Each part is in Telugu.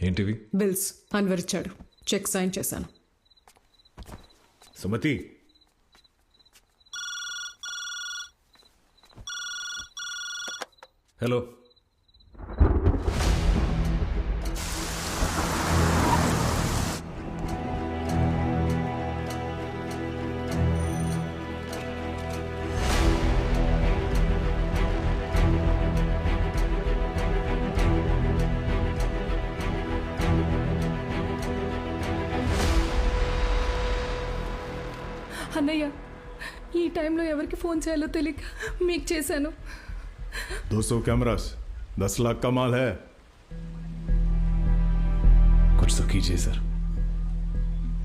ఏంటివి? బిల్స్ అన్వర్ ఇచ్చాడు, చెక్ సైన్ చేశాను. సుమతి, హలో. అన్నయ్య, ఈ టైంలో ఎవరికి ఫోన్ చేయాలో తెలియక మీకు చేశాను. 200 कैमरास 10 लाख का माल है. कुछ तो कीजिए सर.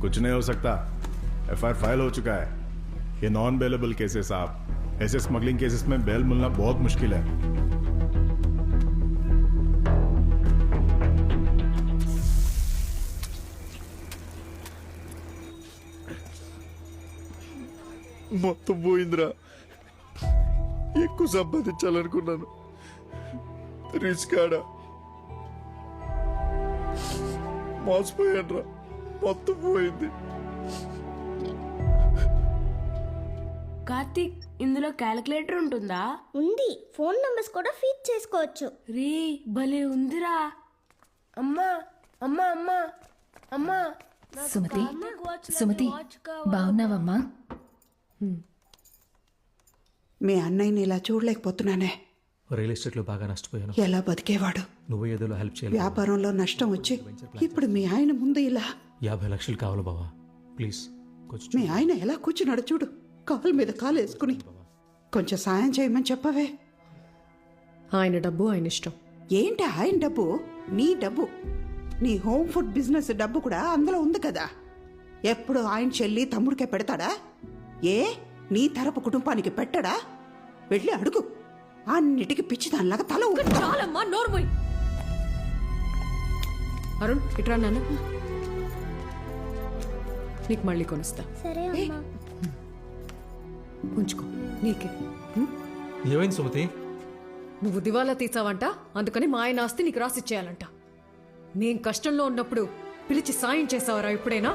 कुछ नहीं हो सकता. एफआईआर फाइल हो चुका है. ये नॉन बेलेबल केसेस साहब. ऐसे स्मगलिंग केसेस में बेल मिलना बहुत मुश्किल है. మొత్తం పోయిందిరా. ఎక్కువ సంపాదించాలనుకున్నాను, రిస్క్ ఆడా మోసపోయానురా. మొత్తం పోయింది. కార్తీక్, ఇందులో క్యాలిక్యులేటర్ ఉంటుందా? ఉంది. ఫోన్ నంబర్స్ కూడా ఫీడ్ చేసుకోవచ్చు. రీ భలే ఉందిరా. అమ్మా అమ్మా అమ్మా అమ్మా, సుమతి, సుమతి, బాగున్నావమ్మా? మీ అన్నయ్యని ఇలా చూడలేకపోతున్నానే. రియల్ ఎస్టేట్లో బాగా నష్టపోయాను. ఎలా బతికేవాడు? నువ్వు ఏదో హెల్ప్ చేయాలి. వ్యాపారంలో నష్టం వచ్చి ఇప్పుడు మీ ఆయన ముందు ఇలా 50 లక్షలు కావాలి బావా, ప్లీజ్ కొంచెం. మీ ఆయన ఎలా కూర్చున్నాడు చూడు, కాలు మీద కాలు వేసుకుని. కొంచెం సాయం చేయమని చెప్పవే. ఆయన డబ్బు ఆయన ఇష్టం. ఏంటి ఆయన డబ్బు? నీ డబ్బు. నీ హోమ్ ఫుడ్ బిజినెస్ డబ్బు కూడా అందులో ఉంది కదా. ఎప్పుడు ఆయన చెల్లి తమ్ముడికే పెడతాడా? ఏ నీ తరపు కుటుంబానికి పెట్టడా? వెళ్ళి అడుగు. అన్నిటికీ పిచ్చిదానిలాగా తల ఊపుతా. చాలమ్మా, నోర్మోయ్. అరుణ్, ఇట్రా నాన్న, నీకు మళ్ళీ కొనిస్తా. సరే అమ్మా. ఉంచుకో, నీకే. ఏమైంది సుమతి? నువ్వు దివాలా తీసావంట, అందుకని మా ఆయన ఆస్తి నీకు రాసిచ్చేయాలంట. నేను కష్టంలో ఉన్నప్పుడు పిలిచి సాయం చేసావరా ఎప్పుడైనా?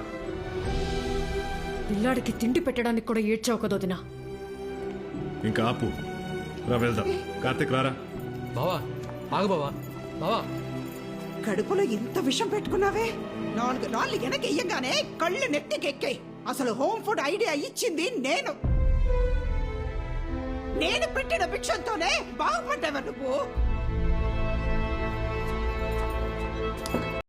పిల్లాడికి తిండి పెట్టడానికి కూడా ఏడ్చావు కదొదినా. ఇంకా ఆపు, రా వెళ్దాం. కార్తిక్ రారా. బావా ఆగు బావా. బావా, కడుపులో ఇంత విషం పెట్టుకున్నావే. 4 రాళ్ళు వెనక ఇయ్యగానే కళ్ళు నెత్తికెక్కాయి. అసలు హోమ్ ఫుడ్ ఐడియా ఇచ్చింది నేను. నేను పెట్టిన భిక్షంతోనే బాగుపడ్డావా నువ్వు?